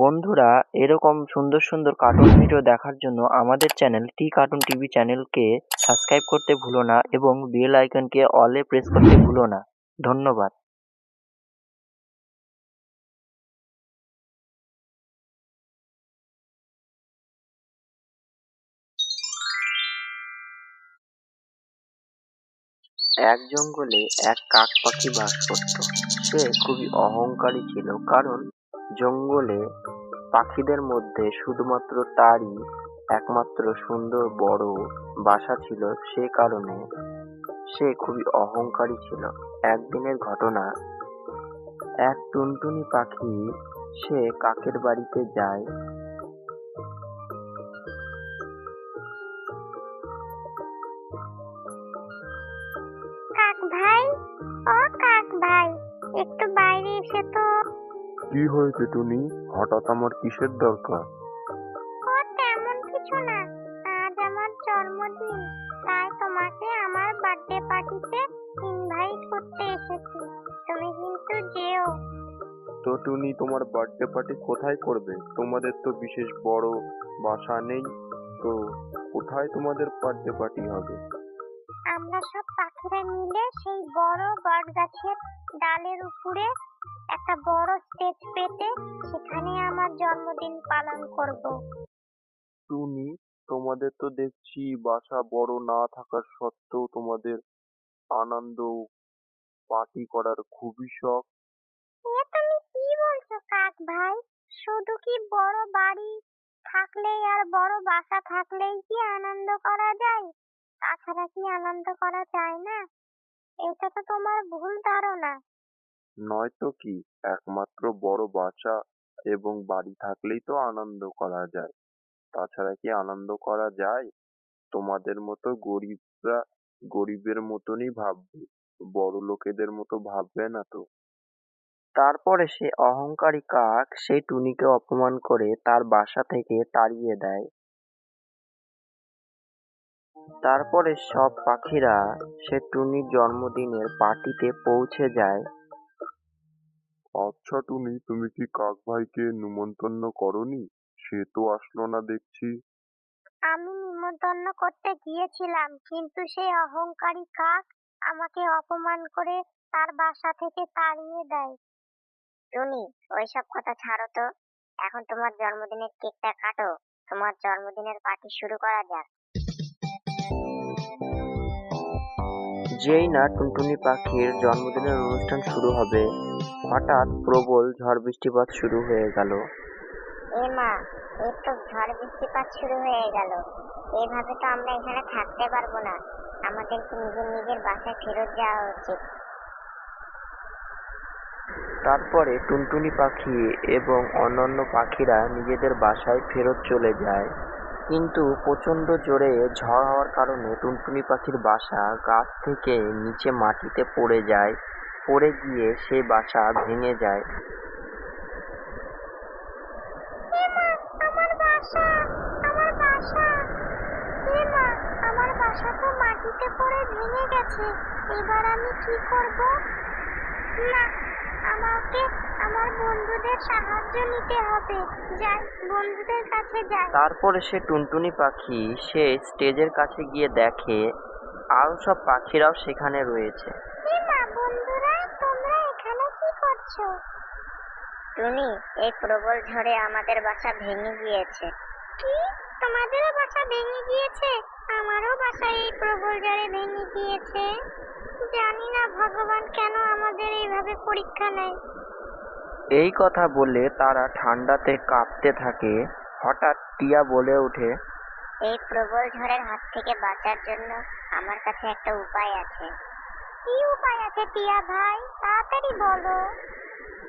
বন্ধুরা, এরকম সুন্দর সুন্দর কার্টুন ভিডিও দেখার জন্য আমাদের চ্যানেল টি কার্টুন টিভি চ্যানেলকে সাবস্ক্রাইব করতে ভুলো না এবং বেল আইকনকে অলে প্রেস করতে ভুলো না। ধন্যবাদ। এক জঙ্গলে এক কাক পাখি বাস করত। সে খুবই অহংকারী ছিল, কারণ জঙ্গলে পাখিদের মধ্যে শুধুমাত্র তারই একমাত্র সুন্দর বড় বাসা ছিল। সে কারণে সে খুবই অহংকারী ছিল। একদিনের ঘটনা, এক টুনটুনি পাখি সে কাকের বাড়িতে যায়। কাক ভাই, ও কাক ভাই, একটু বাইরে এসে তো। কি হয়েছে টুনি? হঠাৎ আমার কিসের দরকার? ও তেমন কিছু না, আজ আমার জন্মদিন, তাই তোমাকে আমার বার্থডে পার্টিতে ইনভাইট করতে এসেছি। তুমি কিন্তু যেও। তো টুনি, তোমার বার্থডে পার্টি কোথায় করবে? তোমাদের তো বিশেষ বড় বাসা নেই, তো কোথায় তোমাদের বার্থডে পার্টি হবে? আমরা সব পাখিরা মিলে সেই বড় বট গাছের ডালের উপরে একটা বড় স্টেজ পেতে সেখানে আমার জন্মদিন পালন করব। টুনি, তোমাদের তো দেখছি বাসা বড় না থাকা সত্ত্বেও তোমাদের আনন্দ পার্টি করার খুবই শখ। এ তুমি কি বলছো কাক ভাই? শুধু কি বড় বাড়ি থাকলেই আর বড় বাসা থাকলেই কি আনন্দ করা যায়? তাছাড়া কি আনন্দ করা যায় না? এটা তো তোমার ভুল ধারণা। নয়তো কি, একমাত্র বড় বাসা এবং বাড়ি থাকলেই তো আনন্দ করা যায়। তাছাড়া কি আনন্দ করা যায়? তোমাদের মতো গরিবরা গরিবের মতনই ভাববে, বড় লোকেদের মতো ভাববে না তো। তারপরে সে অহংকারী কাক সেই টুনিকে অপমান করে তার বাসা থেকে তাড়িয়ে দেয়। তারপরে সব পাখিরা সে টুনির জন্মদিনের পার্টিতে পৌঁছে যায়। আচ্ছা টুনি, তুমি কি কাক ভাইকে নিমন্ত্রণ করনি? সে তো আসলো না দেখছি। আমি নিমন্ত্রণ করতে গিয়েছিলাম, কিন্তু সেই অহংকারী কাক আমাকে অপমান করে তার বাসা থেকে তাড়িয়ে দেয়। টুনি, ওইসব কথা ছাড়ো তো, এখন তোমার জন্মদিনের কেকটা কাটো। তোমার জন্মদিনের পার্টি শুরু করা যাক। যেই না টুনটুনি পাখির জন্মদিনের অনুষ্ঠান শুরু হবে, হঠাৎ প্রবল ঝড় বৃষ্টিপাত শুরু হয়ে গেল। এ মা, এই তো ঝড় বৃষ্টিপাত শুরু হয়ে গেল। এভাবে তো আমরা এখানে থাকতে পারবো না। আমাদেরকে নিজের নিজের বাসায় ফেরত যাওয়া উচিত। তারপরে টুনটুনি পাখি এবং অন্যান্য পাখিরা নিজেদের বাসায় ফেরত চলে যায়। কিন্তু প্রচন্ড জোরে ঝড় হওয়ার কারণে টুনটুনি পাখির বাসা গাছ থেকে নিচে মাটিতে পড়ে যায়। পড়ে গিয়ে সেই বাসা ভেঙে যায়। এ মা, আমার বাসা, আমার বাসা! এ মা, আমার বাসা তো মাটিতে পড়ে ভেঙে গেছে। এবার আমি কি করব? না, আমাকে আমার বন্ধুদের সাহায্য নিতে হবে। যাই, বন্ধুদের কাছে যাই। তারপরে সে টুনটুনি পাখি সে স্টেজের কাছে গিয়ে দেখে আরো সব পাখিরাও সেখানে রয়েছে। এ মা, বন্ধুরা, তোমরা এখানে কি করছো? টুনি, এই প্রবল ঝড়ে আমাদের বাসা ভেঙে গিয়েছে। কি? তোমাদেরও বাসা ভেঙে গিয়েছে? আমারও বাসা এই প্রবল ঝড়ে ভেঙে গিয়েছে। জানি না ভগবান কেন আমাদের এইভাবে পরীক্ষা নেয়। এই কথা বলে তারা ঠান্ডাতে কাঁপতে থাকে। হঠাৎ টিয়া বলে ওঠে, এই প্রবল ঝড়ের হাত থেকে বাঁচার জন্য আমার কাছে একটা উপায় আছে। কি উপায় আছে টিয়া ভাই? তাড়াতাড়ি বলো।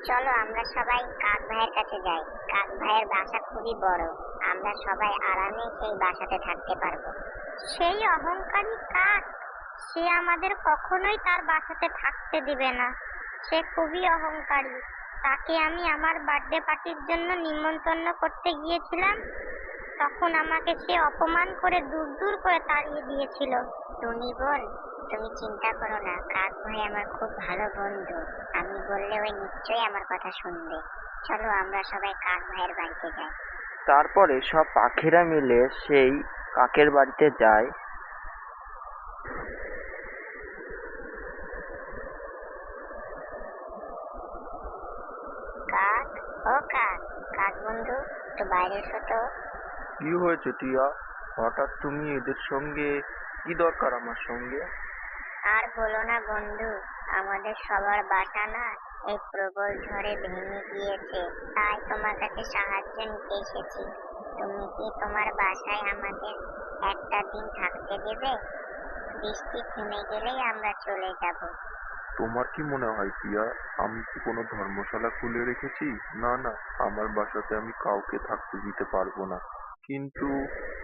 চলো আমরা সবাই কাক ভাইয়ের কাছে যাই। কাক ভাইয়ের বাসা খুবই বড়, আমরা সবাই আরামে সেই বাসাতে থাকতে পারবো। সেই অহংকারী কাক, সে আমাদের কখনোই তার বাসাতে থাকতে দিবে না। সে খুবই অহংকারী। তাকে আমি আমার বার্থডে পার্টির জন্য নিমন্ত্রণ করতে গিয়েছিলাম, তখন আমাকে সে অপমান করে দূর দূর করে তাড়িয়ে দিয়েছিল। টুনি বোন, তুমি চিন্তা করো না, কাক ভাই আমার খুব ভালো বন্ধু। আমি বললে ওই নিশ্চয়ই আমার কথা শুনবে। চলো আমরা সবাই কাক ভাইয়ের বাড়িতে যাই। তারপরে সব পাখিরা মিলে সেই কাকের বাড়িতে যায়। কাক, ও কাক, কাক বন্ধু, একটু বাইরে এসো তো। কি হয়েছে টিয়া? হঠাৎ তুমি এদের সঙ্গে? কি দরকার আমার সঙ্গে? আর বলো না বন্ধু, আমাদের সবার বাসা না এই প্রবল ঝড়ে ভেঙে গিয়েছে, তাই তোমার কাছে সাহায্য নিতে এসেছি। তুমি কি তোমার বাসায় আমাদের একটা দিন থাকতে দেবে? বৃষ্টি থেমে গেলেই আমরা চলে যাব। তোমার কি মনে হয় টিয়া, আমি কি কোনো ধর্মশালা খুলে রেখেছি? না না, আমার বাসাতে আমি কাউকে থাকতে দিতে পারবো না। কিন্তু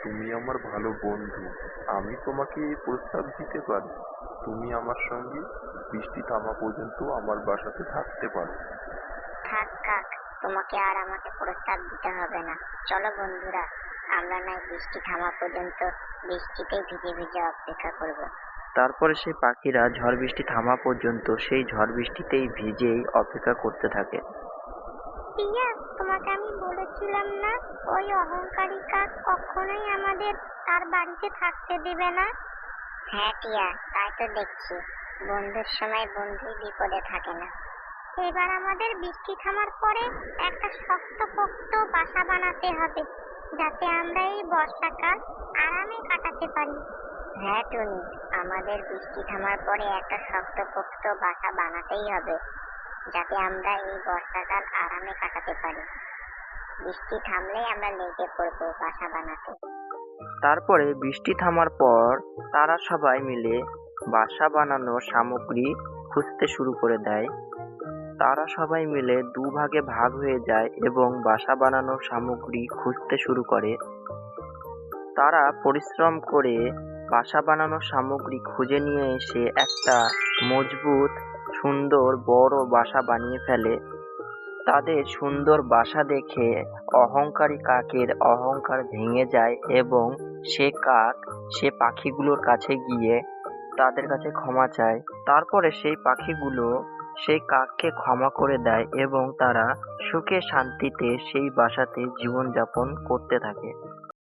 তুমি আমার ভালো বন্ধু, আমি তোমাকে এই প্রস্তাব দিতে পারি। তুমি আমার সঙ্গে বৃষ্টি থামা পর্যন্ত আমার বাসাতে থাকতে পারো। থাক কাক, তোমাকে আর আমাকে প্রস্তাব দিতে হবে না। চলো বন্ধুরা, আমরা নয় বৃষ্টি থামা পর্যন্ত বৃষ্টিতেই ভিজে ভিজে অপেক্ষা করব। তারপরে সেই পাখিরা ঝড় বৃষ্টি থামা পর্যন্ত সেই ঝড় বৃষ্টিতেই ভিজেই অপেক্ষা করতে থাকে। টিয়া, তোমাকে আমি বলেছিলাম না ওই অহংকারী কাক কখনোই আমাদের তার বাড়িতে থাকতে দেবে না? হ্যাঁ টিয়া, তাই তো দেখছি। বন্ধুর সময় বন্ধুই বিপদে থাকে না। এবার আমাদের বৃষ্টি থামার পরে একটা শক্তপোক্ত বাসা বানাতে হবে, যাতে আমরা এই বর্ষাকাল আরামে কাটাতে পারি। হ্যাঁ টুনি, আমাদের বৃষ্টি থামার পরে একটা শক্তপোক্ত বাসা বানাতেই হবে, যাতে আমরা এই বর্ষাকাল আরামে কাটাতে পারি। বৃষ্টি থামলেই আমরা লেগে পড়বো বাসা বানাতে। তারপরে বৃষ্টি থামার পর তারা সবাই মিলে বাসা বানানোর সামগ্রী খুঁজতে শুরু করে দেয়। তারা সবাই মিলে দুভাগে ভাগ হয়ে যায় এবং বাসা বানানোর সামগ্রী খুঁজতে শুরু করে। তারা পরিশ্রম করে বাসা বানানোর সামগ্রী খুঁজে নিয়ে এসে একটা মজবুত, সুন্দর, বড় বাসা বানিয়ে ফেলে। তাদের সুন্দর বাসা দেখে অহংকারী কাকের অহংকার ভেঙে যায় এবং সে পাখিগুলোর কাছে গিয়ে তাদের কাছে ক্ষমা চায়। তারপরে সেই পাখিগুলো সেই কাককে ক্ষমা করে দেয় এবং তারা সুখে শান্তিতে সেই বাসাতে জীবনযাপন করতে থাকে।